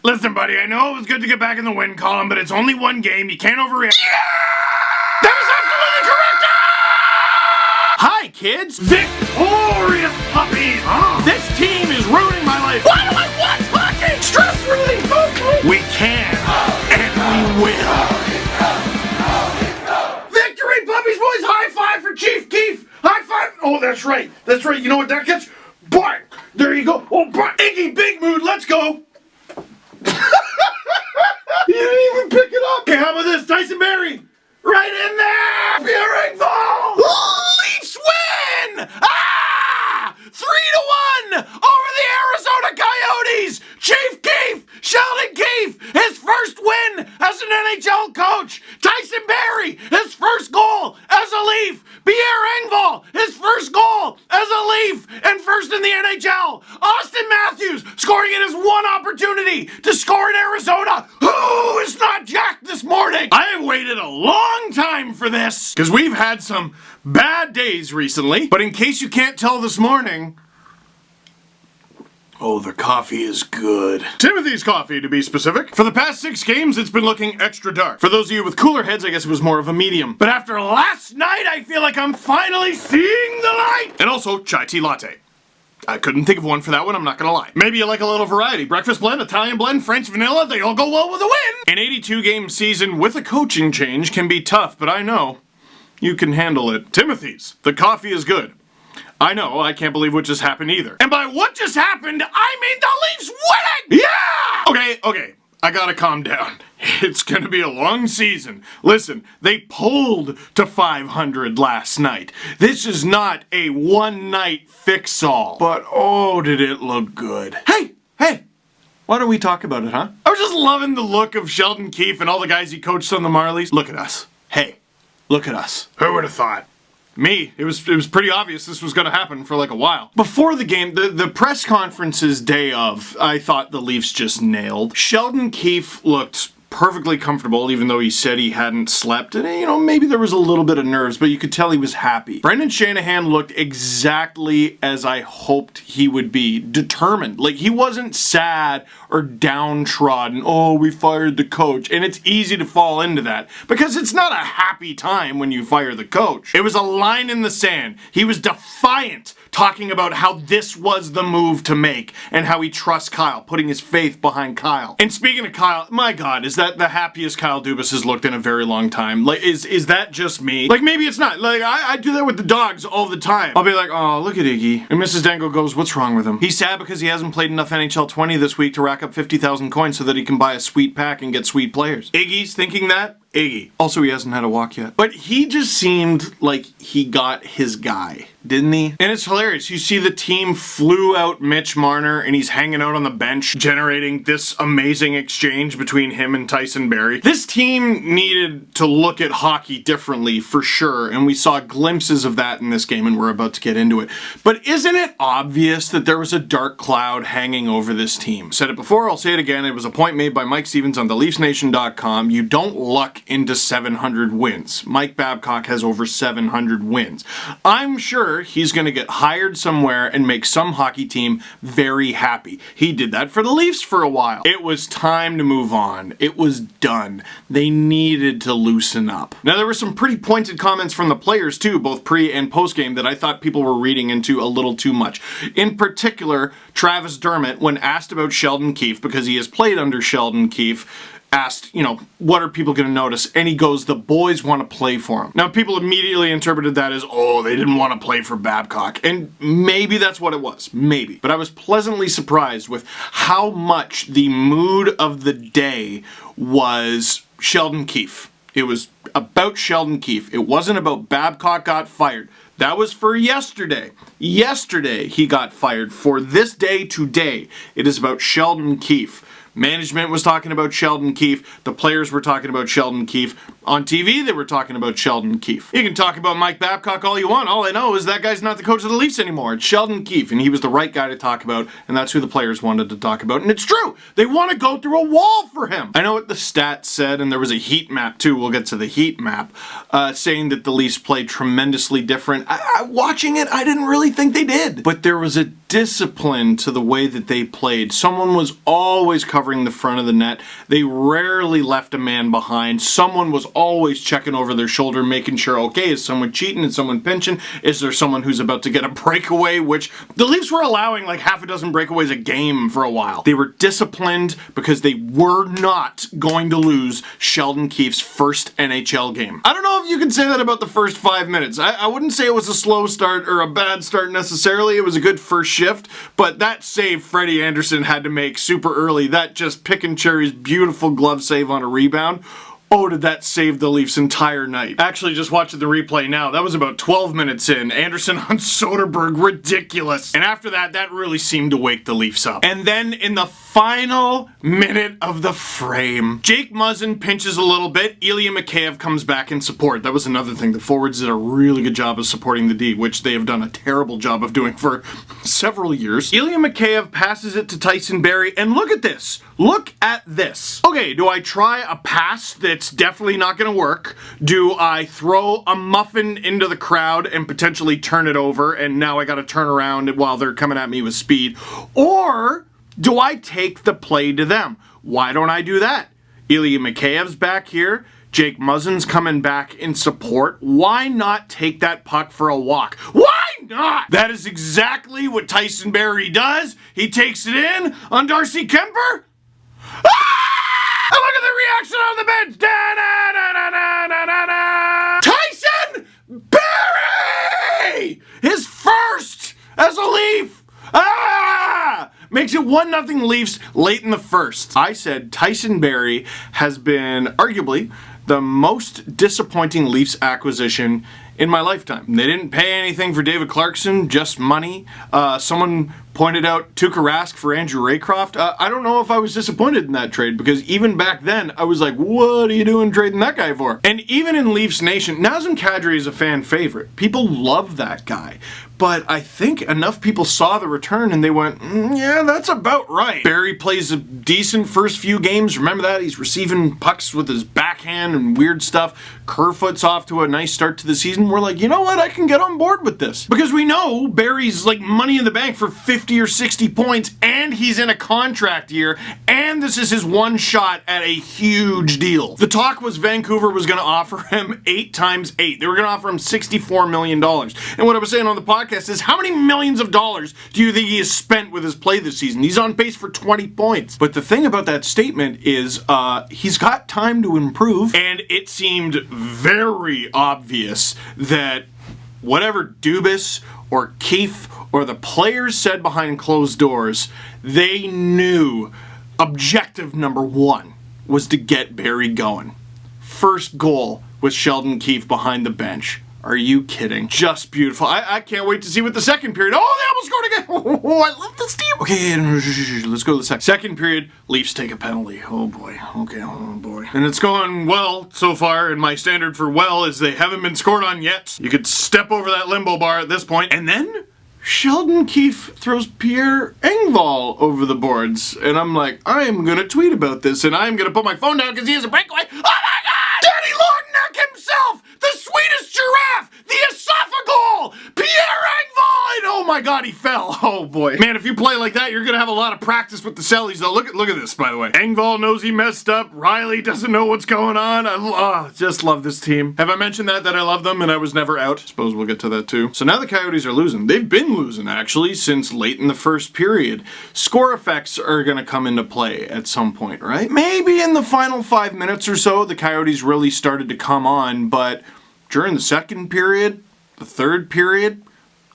Listen, buddy, I know it was good to get back in the win column, but it's only one game. You can't overreact. Yeah! That was absolutely correct! Hi, kids! Victorious puppies! This team is ruining my life. Why do I watch hockey? Stress relief! We can, and we will. Victory, puppies, boys! High five for Chief Keefe! High five! Oh, that's right. That's right. You know what that gets? Bark! There you go. Oh, Bark! Iggy, big mood. Let's go. You didn't even pick it up. Okay, how about this? Tyson Barrie. Right in there. Pierre Engvall. Leafs win! 3-1 over the Arizona Coyotes. Chief Keefe, Sheldon Keefe, his first win as an NHL coach. Tyson Barrie, his first goal as a Leaf. Pierre Engvall, his first goal as a Leaf and first in the NHL. Austin Matthews scoring in his one opportunity to score in Arizona. Who is not jacked this morning? I have waited a long time for this because we've had some bad days recently. But in case you can't tell this morning, oh, the coffee is good. Timothy's coffee, to be specific. For the past 6 games, it's been looking extra dark. For those of you with cooler heads, I guess it was more of a medium. But after last night, I feel like I'm finally seeing the light! And also, chai tea latte. I couldn't think of one for that one, I'm not gonna lie. Maybe you like a little variety. Breakfast blend, Italian blend, French vanilla, they all go well with a win! An 82-game season with a coaching change can be tough, but I know you can handle it. Timothy's, the coffee is good. I know, I can't believe what just happened either. And by what just happened, I mean the Leafs winning! Yeah! Okay, I gotta calm down. It's gonna be a long season. Listen, they pulled to 500 last night. This is not a one-night fix-all. But oh, did it look good. Hey! Why don't we talk about it, huh? I was just loving the look of Sheldon Keefe and all the guys he coached on the Marlies. Look at us. Hey, look at us. Who would have thought? Me. It was pretty obvious this was going to happen for like a while. Before the game, the press conferences day of, I thought the Leafs just nailed. Sheldon Keefe looked perfectly comfortable, even though he said he hadn't slept. And, you know, maybe there was a little bit of nerves, but you could tell he was happy. Brendan Shanahan looked exactly as I hoped he would be. Determined. Like, he wasn't sad or downtrodden. Oh, we fired the coach. And it's easy to fall into that because it's not a happy time when you fire the coach. It was a line in the sand. He was defiant, talking about how this was the move to make and how he trusts Kyle, putting his faith behind Kyle. And speaking of Kyle, my God, is that the happiest Kyle Dubas has looked in a very long time? Like, is that just me? Like, maybe it's not. Like, I do that with the dogs all the time. I'll be like, oh, look at Iggy. And Mrs. Dangle goes, what's wrong with him? He's sad because he hasn't played enough NHL 20 this week to rack up 50,000 coins so that he can buy a sweet pack and get sweet players. Iggy's thinking that? Iggy. Also, he hasn't had a walk yet. But he just seemed like he got his guy, didn't he? And it's hilarious. You see the team flew out Mitch Marner and he's hanging out on the bench generating this amazing exchange between him and Tyson Barrie. This team needed to look at hockey differently for sure, and we saw glimpses of that in this game and we're about to get into it. But isn't it obvious that there was a dark cloud hanging over this team? Said it before, I'll say it again. It was a point made by Mike Stevens on theleafsnation.com. You don't luck into 700 wins. Mike Babcock has over 700 wins. I'm sure he's going to get hired somewhere and make some hockey team very happy. He did that for the Leafs for a while. It was time to move on. It was done. They needed to loosen up. Now, there were some pretty pointed comments from the players too, both pre and post game, that I thought people were reading into a little too much. In particular, Travis Dermott, when asked about Sheldon Keefe, because he has played under Sheldon Keefe, asked, you know, what are people going to notice? And he goes, the boys want to play for him. Now, people immediately interpreted that as, oh, they didn't want to play for Babcock. And maybe that's what it was. Maybe. But I was pleasantly surprised with how much the mood of the day was Sheldon Keefe. It was about Sheldon Keefe. It wasn't about Babcock got fired. That was for yesterday. Yesterday, he got fired. For this day today, it is about Sheldon Keefe. Management was talking about Sheldon Keefe. The players were talking about Sheldon Keefe. On TV, they were talking about Sheldon Keefe. You can talk about Mike Babcock all you want. All I know is that guy's not the coach of the Leafs anymore. It's Sheldon Keefe, and he was the right guy to talk about, and that's who the players wanted to talk about. And it's true. They want to go through a wall for him. I know what the stats said, and there was a heat map too. We'll get to the heat map, saying that the Leafs played tremendously different. Watching it, I didn't really think they did. But there was a discipline to the way that they played. Someone was always covering the front of the net. They rarely left a man behind. Someone was always checking over their shoulder, making sure, okay, is someone cheating? Is someone pinching? Is there someone who's about to get a breakaway? Which the Leafs were allowing like half a dozen breakaways a game for a while. They were disciplined because they were not going to lose Sheldon Keefe's first NHL game. I don't know if you can say that about the first 5 minutes. I wouldn't say it was a slow start or a bad start necessarily. It was a good first shift, but that save Freddie Anderson had to make super early, that just Pickin' Cherry's beautiful glove save on a rebound. Oh, did that save the Leafs' entire night. Actually, just watching the replay now, that was about 12 minutes in. Anderson on Soderberg, ridiculous. And after that, that really seemed to wake the Leafs up. And then in the final minute of the frame, Jake Muzzin pinches a little bit. Ilya Mikheyev comes back in support. That was another thing. The forwards did a really good job of supporting the D, which they have done a terrible job of doing for several years. Ilya Mikheyev passes it to Tyson Barrie, and look at this. Look at this. Okay, do I try a pass that's definitely not going to work? Do I throw a muffin into the crowd and potentially turn it over, and now I got to turn around while they're coming at me with speed? Or do I take the play to them? Why don't I do that? Ilya Mikheyev's back here. Jake Muzzin's coming back in support. Why not take that puck for a walk? Why not? That is exactly what Tyson Barrie does. He takes it in on Darcy Kemper. Ah! And look at the reaction on the bench. Da-na-na-na-na-na-na. Tyson Barrie! His first as a Leaf. Ah! Makes it 1-0 Leafs late in the first. I said Tyson Barrie has been arguably the most disappointing Leafs acquisition in my lifetime. They didn't pay anything for David Clarkson, just money. Someone pointed out Tuukka Rask for Andrew Raycroft. I don't know if I was disappointed in that trade, because even back then, I was like, what are you doing trading that guy for? And even in Leafs Nation, Nazem Kadri is a fan favorite. People love that guy. But I think enough people saw the return and they went, yeah, that's about right. Barrie plays a decent first few games. Remember that? He's receiving pucks with his backhand and weird stuff. Kerfoot's off to a nice start to the season. We're like, you know what? I can get on board with this. Because we know Barrie's like money in the bank for 50 or 60 points, and he's in a contract year, and this is his one shot at a huge deal. The talk was Vancouver was going to offer him 8 times 8. They were going to offer him $64 million. And what I was saying on the podcast is, how many millions of dollars do you think he has spent with his play this season? He's on pace for 20 points. But the thing about that statement is he's got time to improve, and it seemed very obvious that whatever Dubas or Keefe or the players said behind closed doors, they knew objective number 1 was to get Barrie going. First goal with Sheldon Keefe behind the bench. Are you kidding? Just beautiful. I can't wait to see what the second period. Oh, they almost scored again. Oh, I love this team. Okay, let's go to the second period. Leafs take a penalty. Oh boy. Okay, oh boy. And it's going well so far, and my standard for well is they haven't been scored on yet. You could step over that limbo bar at this point. And then Sheldon Keefe throws Pierre Engvall over the boards. And I'm like, I am going to tweet about this, and I'm going to put my phone down because he has a breakaway. Oh my God! Danny Lordneck himself! The Swedish giraffe! The esophageal! Pierre Engvall! And oh my God, he fell. Oh boy. Man, if you play like that, you're gonna have a lot of practice with the Sellies though. Look at this, by the way. Engvall knows he messed up. Riley doesn't know what's going on. I just love this team. Have I mentioned that I love them and I was never out? Suppose we'll get to that too. So now the Coyotes are losing. They've been losing actually since late in the first period. Score effects are gonna come into play at some point, right? Maybe in the final 5 minutes or so, the Coyotes really started to come on, but during the second period, the third period,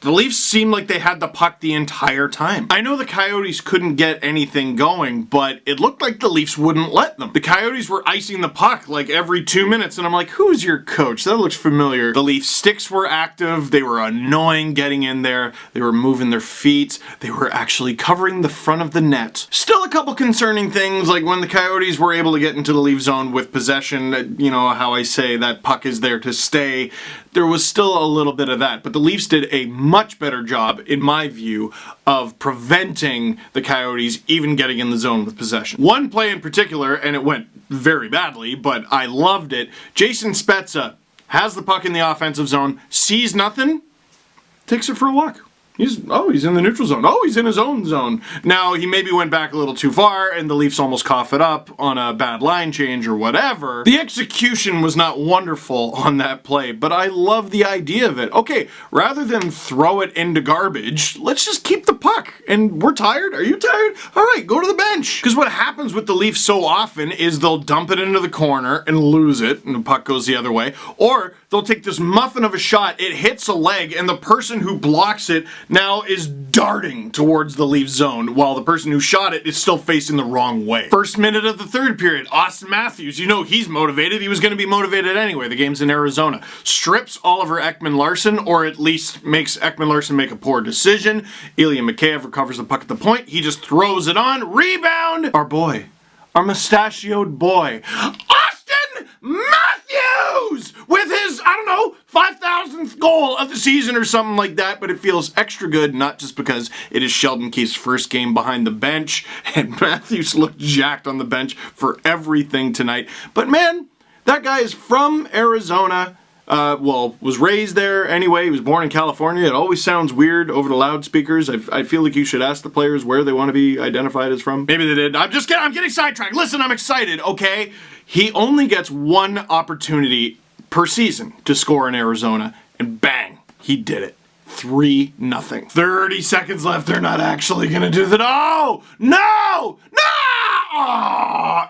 the Leafs seemed like they had the puck the entire time. I know the Coyotes couldn't get anything going, but it looked like the Leafs wouldn't let them. The Coyotes were icing the puck like every 2 minutes, and I'm like, who's your coach? That looks familiar. The Leafs sticks were active. They were annoying getting in there. They were moving their feet. They were actually covering the front of the net. Still a couple concerning things, like when the Coyotes were able to get into the Leaf zone with possession, you know how I say that puck is there to stay. There was still a little bit of that, but the Leafs did a much better job, in my view, of preventing the Coyotes even getting in the zone with possession. One play in particular, and it went very badly, but I loved it. Jason Spezza has the puck in the offensive zone, sees nothing, takes it for a walk. He's in the neutral zone. Oh, he's in his own zone. Now, he maybe went back a little too far, and the Leafs almost cough it up on a bad line change or whatever. The execution was not wonderful on that play, but I love the idea of it. Okay, rather than throw it into garbage, let's just keep the puck. And we're tired? Are you tired? All right, go to the bench. Because what happens with the Leafs so often is they'll dump it into the corner and lose it, and the puck goes the other way. Or they'll take this muffin of a shot, it hits a leg, and the person who blocks it now is darting towards the Leafs zone, while the person who shot it is still facing the wrong way. First minute of the third period, Austin Matthews, you know he's motivated. He was going to be motivated anyway. The game's in Arizona. Strips Oliver Ekman-Larsson, or at least makes Ekman-Larsson make a poor decision. Ilya Mikheyev recovers the puck at the point. He just throws it on. Rebound! Our boy. Our mustachioed boy. Austin Matthews! With his, 5,000th goal of the season or something like that, but it feels extra good, not just because it is Sheldon Keefe's first game behind the bench, and Matthews looked jacked on the bench for everything tonight. But man, that guy is from Arizona. Was raised there anyway. He was born in California. It always sounds weird over the loudspeakers. I feel like you should ask the players where they want to be identified as from. Maybe they did. I'm getting sidetracked. Listen, I'm excited, okay? He only gets one opportunity per season to score in Arizona, and bang, he did it. 3-0. 30 seconds left. They're not actually gonna do that. Oh, no! Oh,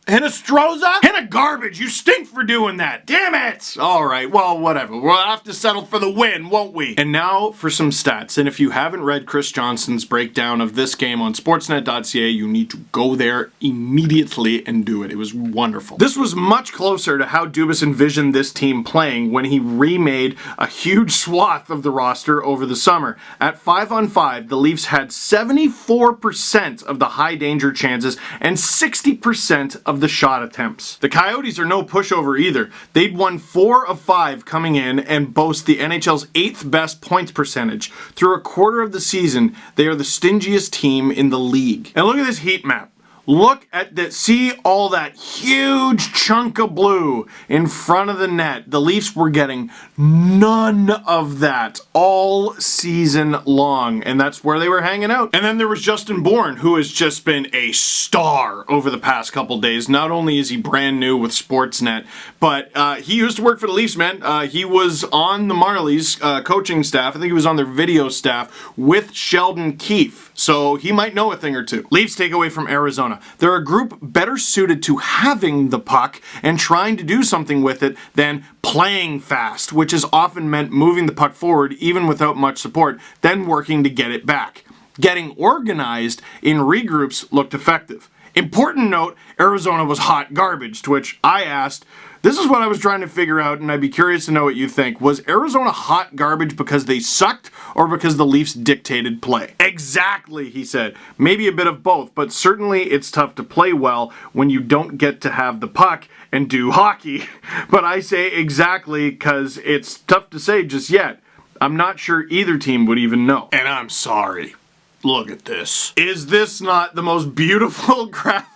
Hinostroza? Hina garbage. You stink for doing that. Damn it. All right. Well, whatever. We'll have to settle for the win, won't we? And now for some stats. And if you haven't read Chris Johnson's breakdown of this game on sportsnet.ca, you need to go there immediately and do it. It was wonderful. This was much closer to how Dubas envisioned this team playing when he remade a huge swath of the roster over the summer. At 5-on-5, the Leafs had 74% of the high danger chances and 60% of the shot attempts. The Coyotes are no pushover either. They'd won 4 of 5 coming in and boast the NHL's 8th best points percentage. Through a quarter of the season, they are the stingiest team in the league. And look at this heat map. Look at that. See all that huge chunk of blue in front of the net. The Leafs were getting none of that all season long, and that's where they were hanging out. And then there was Justin Bourne, who has just been a star over the past couple days. Not only is he brand new with Sportsnet, but he used to work for the Leafs, man. He was on the Marlies coaching staff. I think he was on their video staff with Sheldon Keefe. So he might know a thing or two. Leafs takeaway from Arizona. They're a group better suited to having the puck and trying to do something with it than playing fast, which has often meant moving the puck forward even without much support, then working to get it back. Getting organized in regroups looked effective. Important note, Arizona was hot garbage, to which I asked, this is what I was trying to figure out, and I'd be curious to know what you think. Was Arizona hot garbage because they sucked, or because the Leafs dictated play? Exactly, he said. Maybe a bit of both, but certainly it's tough to play well when you don't get to have the puck and do hockey. But I say exactly because it's tough to say just yet. I'm not sure either team would even know. And I'm sorry. Look at this. Is this not the most beautiful graphic?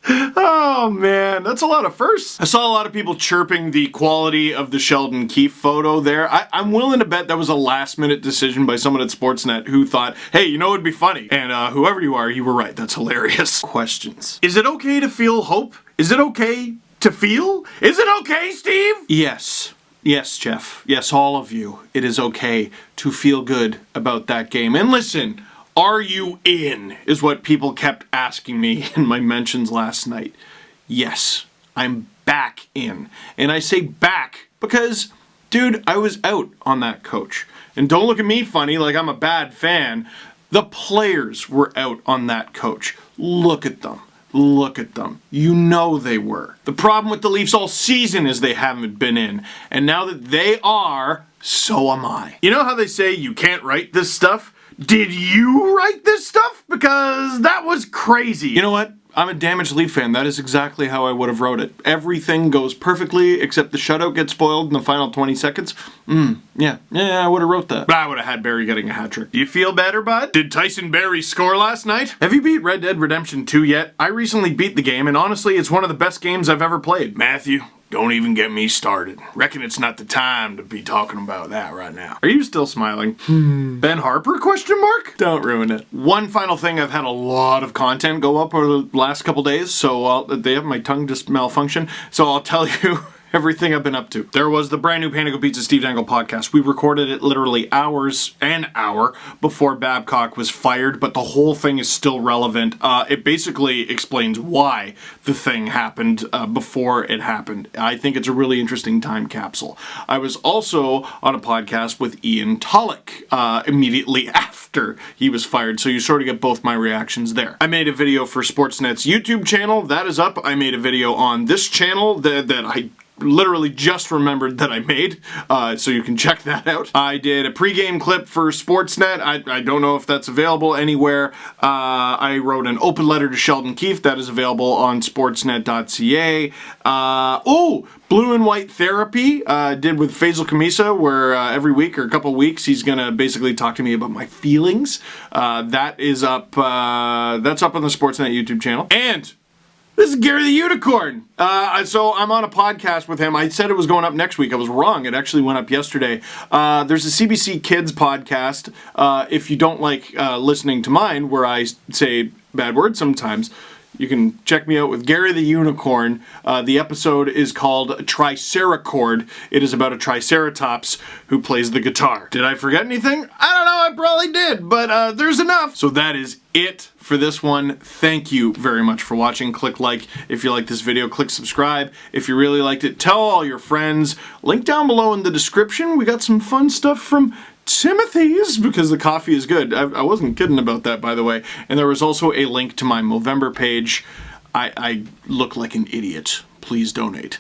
Oh man, that's a lot of firsts. I saw a lot of people chirping the quality of the Sheldon Keefe photo there. I'm willing to bet that was a last minute decision by someone at Sportsnet who thought, hey, you know, it'd be funny. And whoever you are, you were right. That's hilarious. Questions. Is it okay to feel hope? Is it okay to feel? Is it okay, Steve? Yes. Yes, Jeff. Yes, all of you. It is okay to feel good about that game. And listen, are you in? Is what people kept asking me in my mentions last night. Yes, I'm back in. And I say back because, dude, I was out on that coach. And don't look at me funny like I'm a bad fan. The players were out on that coach. Look at them. Look at them. You know they were. The problem with the Leafs all season is they haven't been in. And now that they are, so am I. You know how they say you can't write this stuff? Did you write this stuff? Because that was crazy. You know what? I'm a damaged Leaf fan. That is exactly how I would have wrote it. Everything goes perfectly except the shutout gets spoiled in the final 20 seconds. Yeah, I would have wrote that. But I would have had Barrie getting a hat trick. Do you feel better, bud? Did Tyson Barrie score last night? Have you beat Red Dead Redemption 2 yet? I recently beat the game, and honestly, it's one of the best games I've ever played. Matthew, Don't even get me started. Reckon it's not the time to be talking about that right now. Are you still smiling? Ben Harper, question mark? Don't ruin it. One final thing, I've had a lot of content go up over the last couple days, so they have my tongue just malfunction, so I'll tell you everything I've been up to. There was the brand new Panago Pizza Steve Dangle podcast. We recorded it literally an hour before Babcock was fired, but the whole thing is still relevant. It basically explains why the thing happened before it happened. I think it's a really interesting time capsule. I was also on a podcast with Ian Tulloch immediately after he was fired, so you sort of get both my reactions there. I made a video for Sportsnet's YouTube channel. That is up. I made a video on this channel that I literally just remembered that I made, so you can check that out. I did a pregame clip for Sportsnet. I don't know if that's available anywhere. I wrote an open letter to Sheldon Keefe. That is available on sportsnet.ca. Blue and White Therapy did with Faisal Kamisa, where every week or a couple weeks he's gonna basically talk to me about my feelings. That is up. That's up on the Sportsnet YouTube channel. And this is Gary the Unicorn. So I'm on a podcast with him. I said it was going up next week. I was wrong. It actually went up yesterday. There's a CBC Kids podcast. If you don't like listening to mine, where I say bad words sometimes, you can check me out with Gary the Unicorn. The episode is called Triceracord. It is about a Triceratops who plays the guitar. Did I forget anything? I don't know, I probably did, but there's enough. So that is it for this one. Thank you very much for watching. Click like if you like this video. Click subscribe if you really liked it. Tell all your friends. Link down below in the description. We got some fun stuff from Timothy's because the coffee is good. I wasn't kidding about that, by the way. And there was also a link to my Movember page. I look like an idiot. Please donate.